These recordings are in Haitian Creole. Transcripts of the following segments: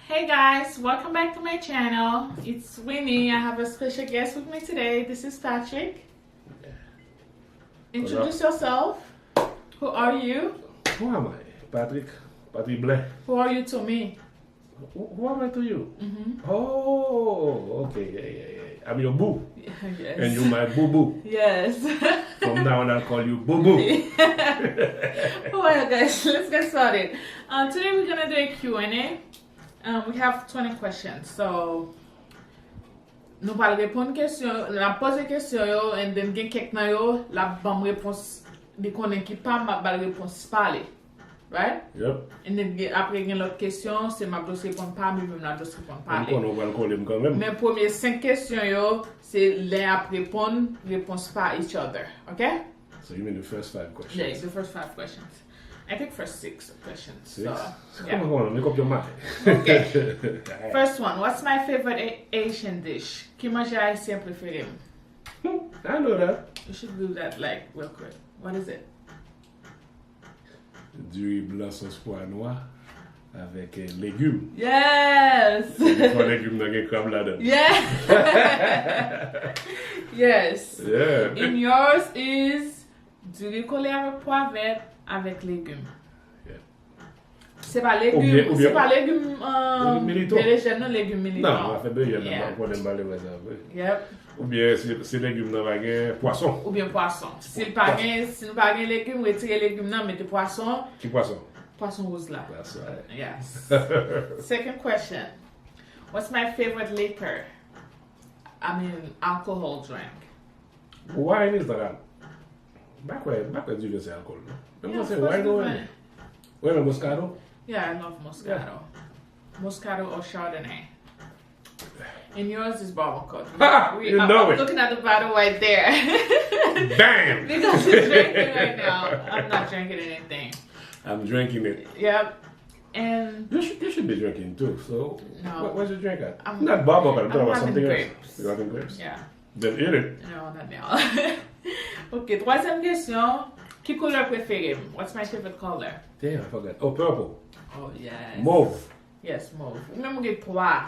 Hey guys, welcome back to my channel. It's Winnie. I have a special guest with me today. This is Patrick. Introduce yourself. Who are you? Who am I? Patrick Blair. Who are you to me? Who am I to you? Mm-hmm. Oh, okay, yeah. I'm your boo. Yes. And you're my boo-boo. Yes. From now on, I'll call you boo-boo. Alright guys, let's get started. Today we're going to do a Q&A. We have 20 questions. So, nous allons répondre question, la poser question yo, and then gen kek nan yo, la bam réponse de konnen ki pa, ma bal réponse parler. Right? Yep. And then après gen l'autre question, c'est ma dos répondre pas, mais même la dos répondre parler. On va le coller quand même. Mais premier 5 questions yo, c'est l'un à répondre, réponse par each other. Okay? So you mean the first 5 questions? Yeah, the first 5 questions. I think first 6 questions. 6? So, yeah. Come on, make up your mind. Okay. First one, what's my favorite Asian dish? Ki manje haïtien préféré? I know that. You should do that like real quick. What is it? Du riz blanc sauce pois noir avec légumes. Yes! Pas légumes dans les crabes là-dedans. Yeah! Yes. Yeah. And yours is du riz collé avec poivette avec légumes. Yeah. C'est pas légumes, c'est pas légumes milito. non légumes militants. Non, on a fait deux yeux Yeah. pour les balles. Yep. Ou bien c'est légumes dans la poisson. Ou bien poisson. Si nous pas gain légumes, retirer légumes non, mettez poisson. Qui poisson? Poisson rouge là. That's right. Yes. Second question. What's my favorite liquor? I mean, alcohol drink. Wine is that. Back where you can say alcohol. No? Yeah, Say of course wine it's or wine. wine and Moscato? Yeah, I love Moscato. Moscato or Chardonnay. And yours is barbecue. You know I'm it. looking at the bottle right there. Bam! Because you're drinking right now. I'm not drinking anything. I'm drinking it. Yep. And You should be drinking too. So No. where's your drink at? I'm- Not barbecue. I'm talking I'm about having something grapes. else. You're having grapes? yeah. Then eat it. No, not now. Ok, troisième question. Qui couleur préférée? What's my favorite color? Damn, I forgot. Oh, purple. Oh, yes. Mauve. Yes, mauve. Ou même ou gen 3.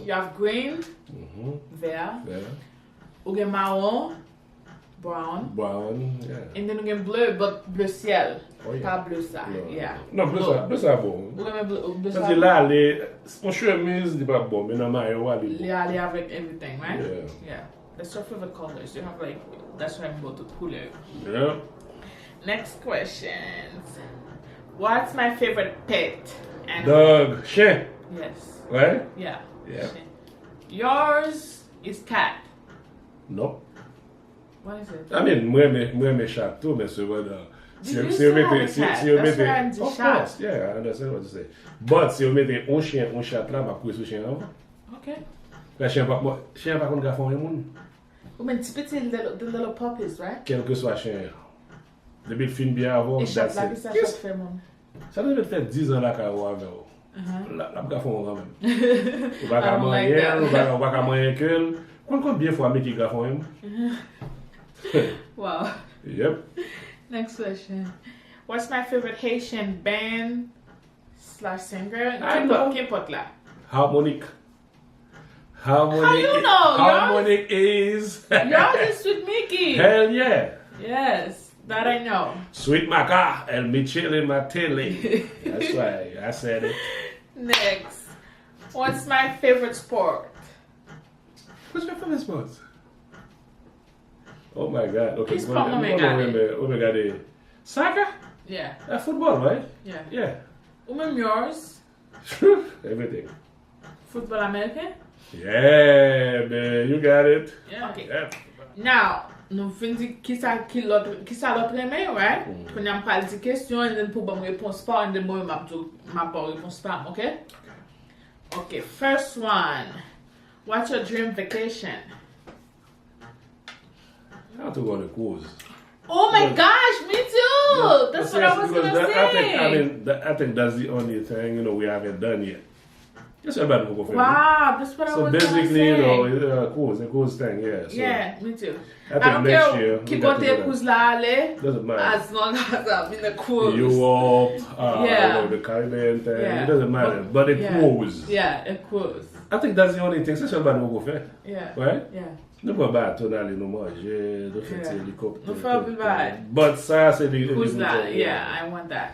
You have green, vert, Yeah. ou gen marron, brown, Brown. Yeah. and then ou gen bleu, but bleu ciel. Oh, yeah. Pas bleu ça. No. Yeah. Non, bleu ça bon. Ou gen bleu Ça ça. dit là, mon chemise n'est pas bon, mais non, mais on va aller bon. Les aller avec everything, right? Yeah. Yeah. That's your favorite colors. You have like, that's why I'm about to couleur. Yeah. Next questions. What's my favorite pet animal? Dog, chien, Yes. right? Yeah. Yeah. Yours is cat. No. What is it? I mean, moi mes chat too, mais c'est vrai. You used to have a cat. That's why I'm the Of chat. course, yeah, I understand what you say. But si vous mettez un chien, un chat là, va courir sur chien avant. Okay. Le chien pas contre garçon et moun. Women, petit the little puppies, right? Quel que soit chien. Depuis le film bien avant, Et chat that's là, it. ça Yes. fait mon. Ça doit faire 10 ans là qu'à avoir avec vous. La garçon quand même. Ou pas I qu'à don't like moyen, that. ou pas qu'à moyen que. Combien fois mais qui garçon Wow. Yep. Next question. What's my favorite Haitian band / singer? I know. Qu'importe là. Harmonic. How you know? Harmonic is. Yours is Sweet Mickey. Hell yeah. Yes, that I know. Sweet Maca, el me chillin' my tilly. That's right, I said it. Next. What's my favorite sport? What's your favorite sports? Oh my god. Okay, Please come on, gade. Soccer? Yeah. Football, right? Yeah. Yeah. Yours? Everything. Football American? Yeah, man, you got it. Yeah. Okay. Yeah. Now, nous finissons qui ça l'autre aimé, right? Quand on parle de questions, et then pour bon réponse pas, et then moi ma bonne réponse pas, okay? Okay, first one. What's your dream vacation? I have to go on a cruise. Oh my gosh, me too! That's what I was Because gonna say. I think that's the only thing, we haven't done yet. That's what bad people. Wow, that's what I So was gonna basically, say. you know, it's a cool thing, yeah. So Yeah, me too. I I think don't next care year, qui we got to côté do cruise là aller, doesn't matter. as long as I'm in the cruise. Europe, Yeah. you know, the Caribbean thing, Yeah. it doesn't matter. But it yeah. cruise. Yeah, a cruise. I think that's the only thing. C'est ça bad people faire. Yeah. Right? Yeah. Nous pas battre dans les nous manger, de faire Yeah. hélicoptère. Nous faire plus bad. But ça c'est des Cruise là, yeah, I want that.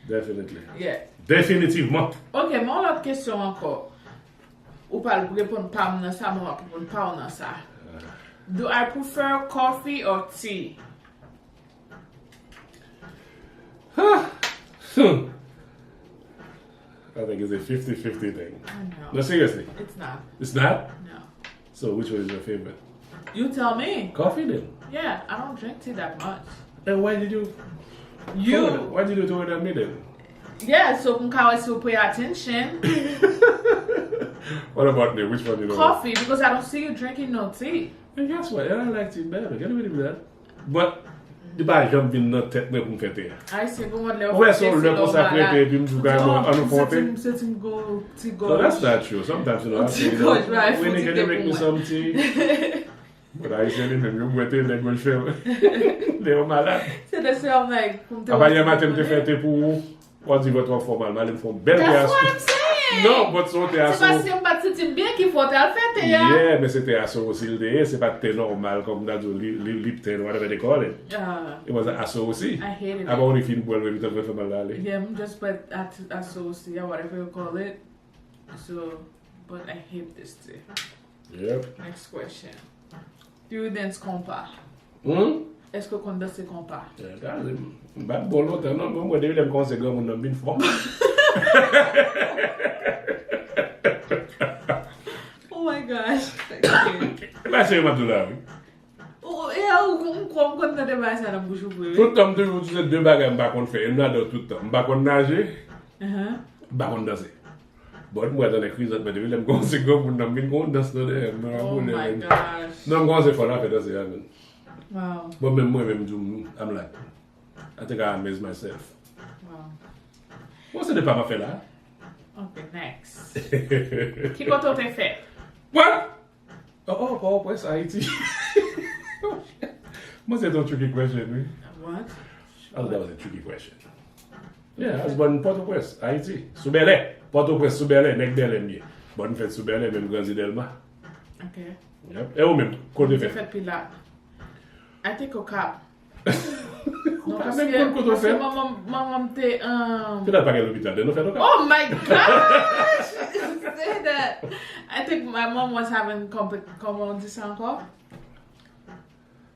Definitely. Yeah. Définitivement. Ok, mon autre question encore. Ou pas répondre pas dans ça, moi répondre pas dans ça. Do I prefer coffee or tea? I think it's a 50-50 thing. I know. No, seriously. It's not. It's not? No. So which one is your favorite? You tell me. Coffee then. Yeah, I don't drink tea that much. And why did you why did you do it at me then? Yeah, so I still pay attention. What about me? Which one do you know? Coffee, because I don't see you drinking no tea. And guess what? I like tea better. Can you believe that? But the bar jump in not tête pour me faire tea. I say go on there. Ouais, so le consacré puis me joue quand même en fonte. So that's not true. Sometimes you know, I say, you know, when you can make me some tea. But I said it même moi t'es les gros cheveux. Les malades. C'est de ça I'm like. Après hier matin me faire tea pour on dit votre formal, mal me font belle That's what I'm saying. Non, but so t'es C'est parce que je me dis bien qu'il faut te le faire. Yeah, mais c'était asso aussi le thé, c'est pas thé normal comme dans le Lipton or whatever they call it. It was asso aussi. I hated it. About only fin boire when you fait mal aller. Yeah, I'm just but associate, whatever you call it. So, but I hate this tea. Yep. Next question. Do you dance compas? Est-ce que qu'on danse compas? Pas bon longtemps, non, moi depuis les conseils mon nom bien fort. Oh my gosh. Là c'est Abdullah. Oh, on croit qu'on a des bases à la bouche ouverte. Tout le temps toujours tu sais deux bagages pas qu'on fait, on adore tout le temps. Pas qu'on nager. Pas qu'on danser. Bon moi dans les crises mais depuis les conseils mon nom bien qu'on danse là. Oh my gosh. Non conseil faut là faire danser. Wow. But même I'm like, I think I amaze myself. Wow. What's the pas fait là? Okay, next. Qui côté t'es fait? What? Oh, where's Haiti? Must have a tricky question, me. What? Oh, that was a tricky question. Yeah, I was born in Port-au-Prince, Haiti. Soubelé. Port-au-Prince, Soubelé, nek Belém. Bonne fête Soubelé, même grandi Delma. Okay. Yep. Et ou même, côté J'ai fait. fait pilat. I think au cap. Non, parce même que côté fait. maman t'es Tu n'as pas quel hôpital, de nous faire au cap. Oh my gosh! Say that. I think my mom was having comment on dit ça encore?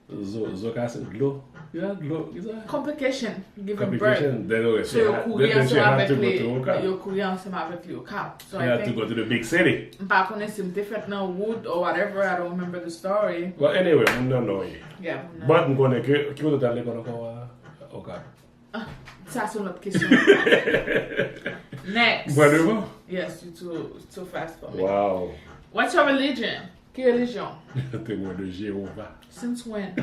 Zoka, c'est de l'eau. Yeah, de l'eau. Complication. Giving birth. Complication. Then So you courir ensemble avec to go les, to Oka. you courir ensemble avec les cap. So You I had to think, go to the big city. pas connaître si m'était fait dans wood or whatever, I don't remember the story. Well, anyway, we don't know. Yeah. But we connais que qui vous allez connaître au cap. Ça c'est notre question. Next. Vraiment? Yes, you're too fast for me. Wow. What's your religion? Quelle religion? Témoin de Jéhovah. Since when?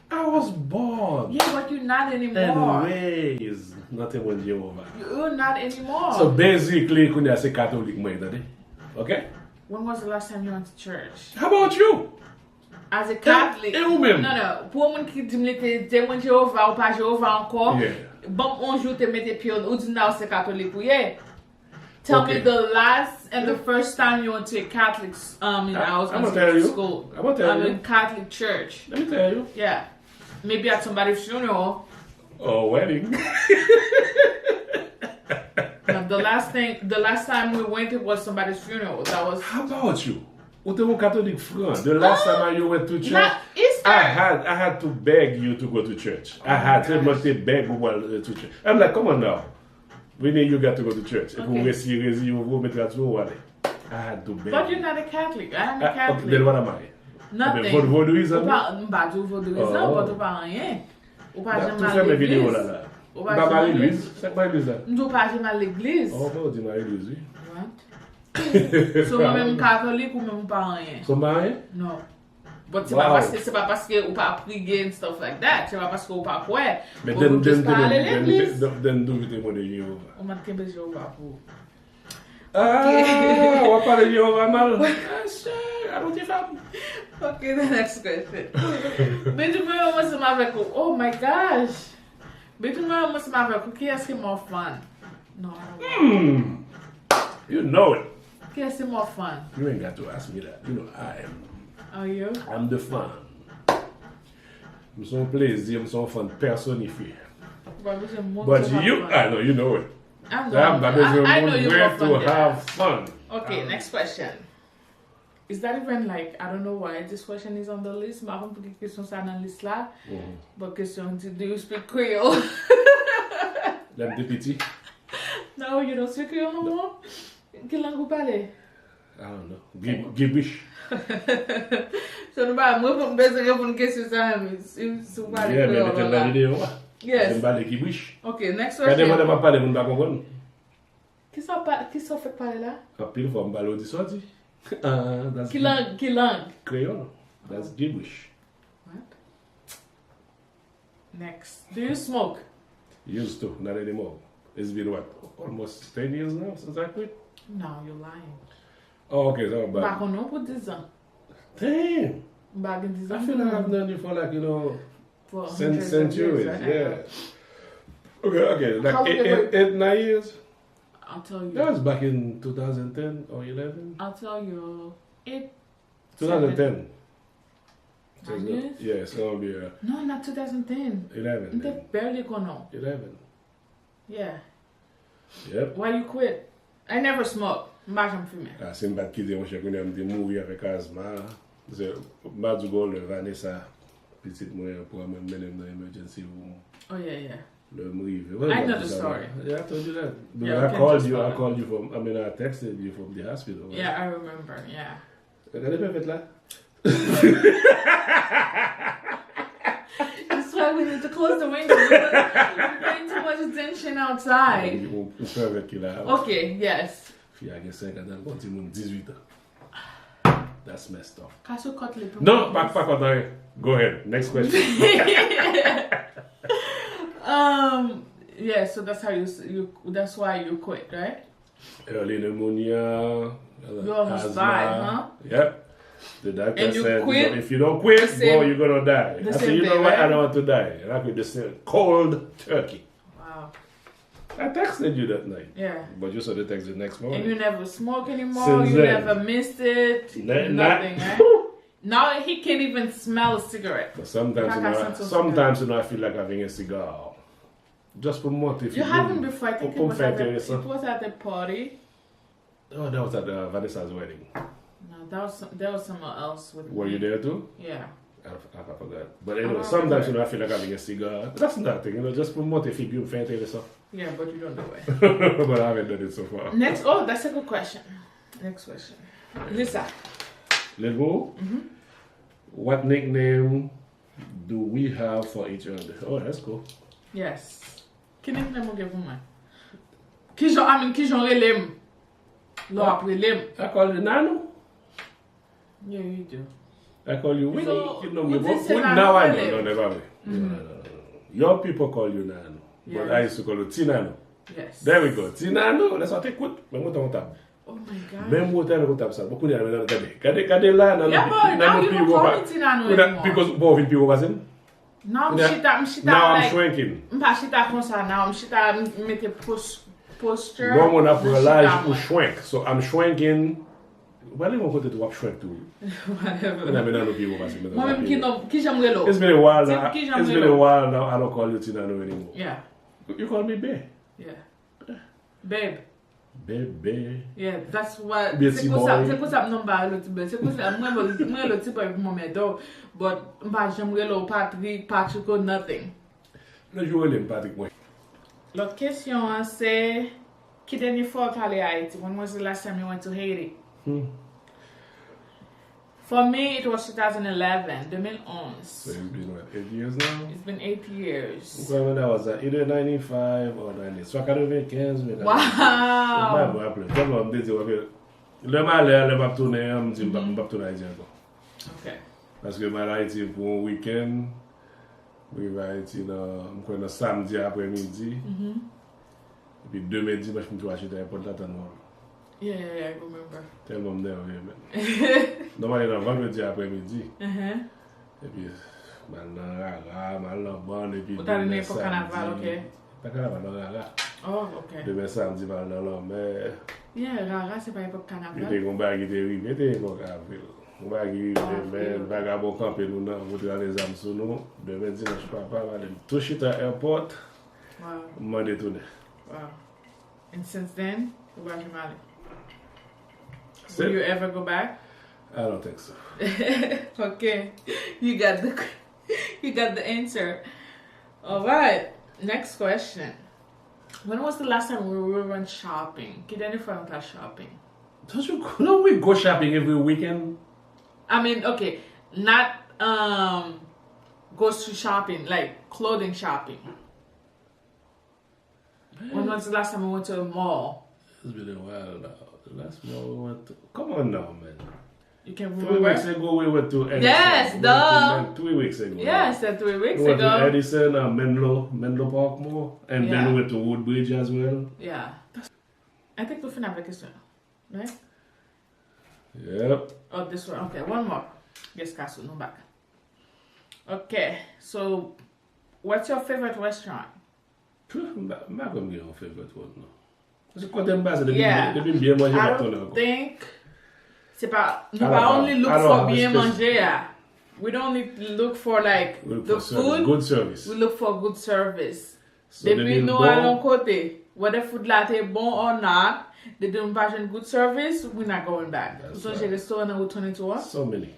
I was born. Yeah, but you're not anymore. Anyways, not témoin de Jéhovah. You're not anymore. So basically, qu'on est assez catholique, moi, okay? When was the last time you went to church? How about you? As a Catholic. Et ou même? Non. Pour moun qui dit m'était témoin de Jéhovah ou pas Jéhovah encore. Yeah. Bon, un jour te mette pied ou dit now c'est catholique ou yeah. Tell Okay. me the last and the first time you went to a Catholic I was I'm gonna going tell to you. school. I'm gonna tell you. In Catholic church. Let me tell you. Yeah. Maybe at somebody's funeral. Oh, wedding. The last time we went, it was somebody's funeral. That was. How about you? What the Catholic friend? The last time you went to church, Not Easter. I had to beg you to go to church. I had to beg to church. I'm like, come on now. We need you got to go to church. If we see you go meet that I had to beg. But you're not a Catholic. I am a Catholic. Okay, then what am I? Nothing. Vaudouisme? Pas du vaudouisme, pas pas rien. Ou pas Tu jamais fais à mes vidéos là l'église. là. Ou Pas pas à jamais à l'église. l'église. C'est pas l'église là. Nous pas jamais à l'église. Oh, pas dit à l'église, oui. What? So moi-même catholique ou même pas rien. So marié? Non. But c'est Wow. pas parce que ou pas prier and stuff like that. C'est pas parce que ou pas quoi. Mais Ou juste pas aller à l'église. then do it with the Jéhovah. On m'a kembe Jéhovah pour. Ah, on va parler de Ramal. I don't give up. Okay, the next question. Benjamin wants to have a oh my gosh. Benjamin wants to have a qui est-ce qui est more fun? No, I don't You know it. Qui est-ce qui est more fun? You ain't got to ask me that. You know I am. Are you? I'm the fun. I'm so plaisir, I'm so fun personifié. But you, I know, you know it. I know you're to fun, have fun. Okay, next question. Is that even like, I don't know why this question is on the list, mais avant que question ça dans liste là, but question, do you speak Creole? L'âme de petit? No, you don't speak Creole no more? Quelle langue vous parlez? I don't know. Gibberish. So, moi, pour me baisser pour une question ça, c'est pas Yeah, mais c'est la vidéo. Yes. Je parle gibberish. Okay, next Quand question. je vais parler, je ne vais pas comprendre. Qui ça fait parler là? En pile, faut me parler au sorti. Qui langue? Creole. That's gibberish. What? Next. Do you smoke? Used to, not anymore. It's been what? Almost 10 years now since I quit? No, you're lying. Oh, okay, so bad. Back on pour 10 ans. Damn. Back in 10 ans. I feel like I've known you for like, for centuries. Years, Yeah. Okay. Like 8, 9 years? I'll tell you. That was back in 2010 or 11? I'll tell you. 2010. 9 years? Yeah, it's going to be No, not 2010. 11. They barely gone on. 11. Yeah. Yep. Why you quit? I never smoke. Imagine for me. C'est une bête qui dit, moi, je connais un petit mourir avec asthma. C'est pas du gars, le Vanessa, petite moyen pour m'amener dans l'emergency room. Oh, yeah. Le mourir. I know the story. Yeah, I told you that. But Yeah, I called you from, I texted you from the hospital. Yeah, I remember, yeah. Regardez bien, faites là. That's why we need to close the window. We're paying too much attention outside. Okay, yes. Fille a 5 ans, quand il a 18 ans. That's messed up. No, pas content. Go ahead. Next question. Yeah, so that's how that's why you quit, right? Early pneumonia. You almost died, huh? Yep. The doctor and you said, quit if you don't quit, boy, you're gonna die. I said, you know what? Right? I don't want to die. And I could just say cold turkey. Wow. I texted you that night. Yeah. But you saw the text the next morning. And you never smoke anymore. Since you then, never missed it. Nothing, right? Now he can't even smell a cigarette. But sometimes, I feel like having a cigar. Just for motive. You haven't before. I think it was at the party. Oh, that was at Vanessa's wedding. No, that was somewhere else. Were you there too? Yeah. I forgot. But anyway, sometimes I feel like having a cigar. That's nothing, just for motive. You faint or something. Yeah, but you don't do it. But I haven't done it so far. Next, that's a good question. Next question. Lisa. Let's go. What nickname do we have for each other? Oh, that's cool. Yes. Quel nickname vous avez pour moi? Qui j'en relève? L'on relève. I call you Nano. Yeah, you do. I call you Winnie. So, you know me. Now I know. No, never way. No. Your people call you Nano. Yes. But I used to call you Tinano. Yes. There we go. Tinano. Let's take it. Oh my God. Même hotel ko tab sa beaucoup ni amena gade la na now you don't call me Tinano anymore. Because bo vin pi ko basen. Now I'm shrinking. Now I'm making posture. Bon mon pour l'âge pour shrink. So I'm shrinking. Well, you want to do shrink too. Whatever. It's been a while now. It's been a while now. I don't call you Tinano anymore. Yeah. You call me Babe. Yeah. Babe. Babe. Yeah, that's what. C'est quoi ça non ba l'autre ben. C'est quoi ça moi l'autre type avec mon médo, but ba j'aimerais le Patrick or nothing. Le jouer le Patrick moi. L'autre question c'est qui dernière fois tu allé à Haïti? When was the last time you went to Haiti? For me, it was 2011, 2011. So it's been what, 8 years now? It's been 8 years. When that was either 95 or 90. So I can't even 15. Wow! Le malheur, le m'a tourné, je ne vais pas tourner à Haïti encore. Ok. Parce que je vais à Haïti pour un week-end. Je vais à Haïti un samedi après-midi. Et puis demain dimanche, je vais acheter un pot de la noire. Yeah, I remember. Tel mwen mde wè men. Normalè nan vendredi après-midi. Et puis, mal nan rara, mal nan ban, et puis... Ou ta rene pou carnaval, ok? Pa carnaval nan rara. Oh, ok. Demain samedi, mal nan l'homme. Yeah, rara, se pa epok carnaval. Ete kon bagi te rive, ete kon avril. Kon bagi rive, vagabo kampe nou nan, wote nan les ams sou nou. Demain dimanche papa, wale Touchita Airport. Wow. Mande toune. Wow. And since then, you watch Mali. Will you ever go back? I don't think so. Okay, you got the answer. All right, next question. When was the last time we went shopping? Did anyone go shopping? Don't we go shopping every weekend? I mean, okay, not grocery shopping, like clothing shopping. When was the last time we went to a mall? It's been a while now. The last mall we went to. Come on now, man. You can remember? 3 weeks ago we went to Edison. Yes, duh. 3 weeks ago. Yeah, I said 3 weeks we went ago. to Edison, Menlo Park Mall, and then we went to Woodbridge as well. Yeah. I think we finished the question, right? Yep. Oh, this one. Okay, one more. Yes, Castle, no back. Okay, so what's your favorite restaurant? I'm not going to get your favorite one, no. C'est quoi t'aimes pas? Yeah. T'aimes bien manger I par ton don't encore. think c'est pas. We don't only look for bien manger. Yeah. We don't only look for like the food. Good service. We look for good service. So Depuis nous allons côté, whether food là est bon or not, they don't provide good service. We're not going back. So j'ai restaurant où tourner to us. So many.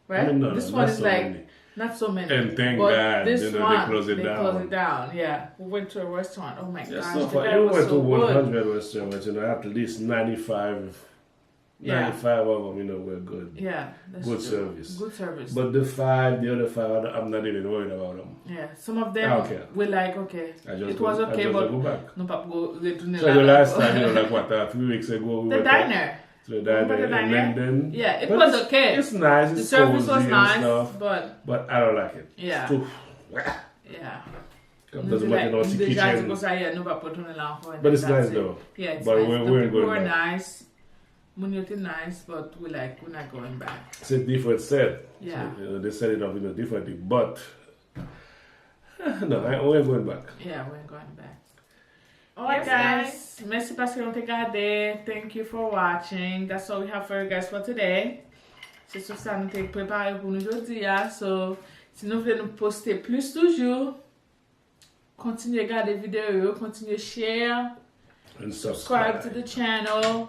Right. I mean, no, this no, one is so like. many. Not so many. And thank but God, this you know, one, they close it down. Yeah, we went to a restaurant. Oh my gosh, So the far, guy we was went to so 100 good. restaurants, you know, at least 95 Yeah. 95 of them, you know, were good. Yeah, that's Good true. service. Good service. But the other five, I'm not even worried about them. Yeah, some of them Okay. we're like, okay, It was okay, but go back. no papa go retourner So the last time, you know, like what, 3 weeks ago, we the went diner. to the diner, Remember the and diner? then Yeah, it but was okay. It's nice. The It's service cozy was and nice, stuff, but I don't like it. yeah, It's too. yeah. Doesn't matter about the kitchen. But it's nice though. Yeah, it's But nice. we're The going people were back. nice. Munyote nice, but we're not going back. It's a different set. Yeah. So, you know, they set it up in a different thing. But no, we're going back. Yeah, we're going back. Alright, guys. Merci paske gade. Thank you for watching. That's all we have for you guys for today. C'est sur ça nous t'ai préparé pour nous aujourd'hui. So, si nous voulons nous poster plus toujours, continuez à regarder les vidéos, continuez à share, And subscribe to the channel,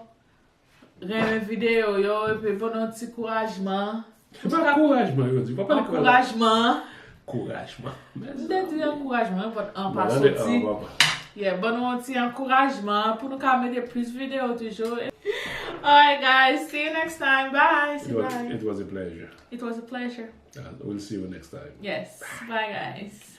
renmen vidéo yo, et puis bon un petit encouragement. Pas encouragement, yo dit. Pas Encouragement. Encouragement. Peut-être dire encouragement, but en pas sorti. Yeah, bon un petit encouragement pour nous mettre plus de vidéos toujours. Alright guys, see you next time. Bye. It was a pleasure. It was a pleasure. We'll see you next time. Yes. Bye guys.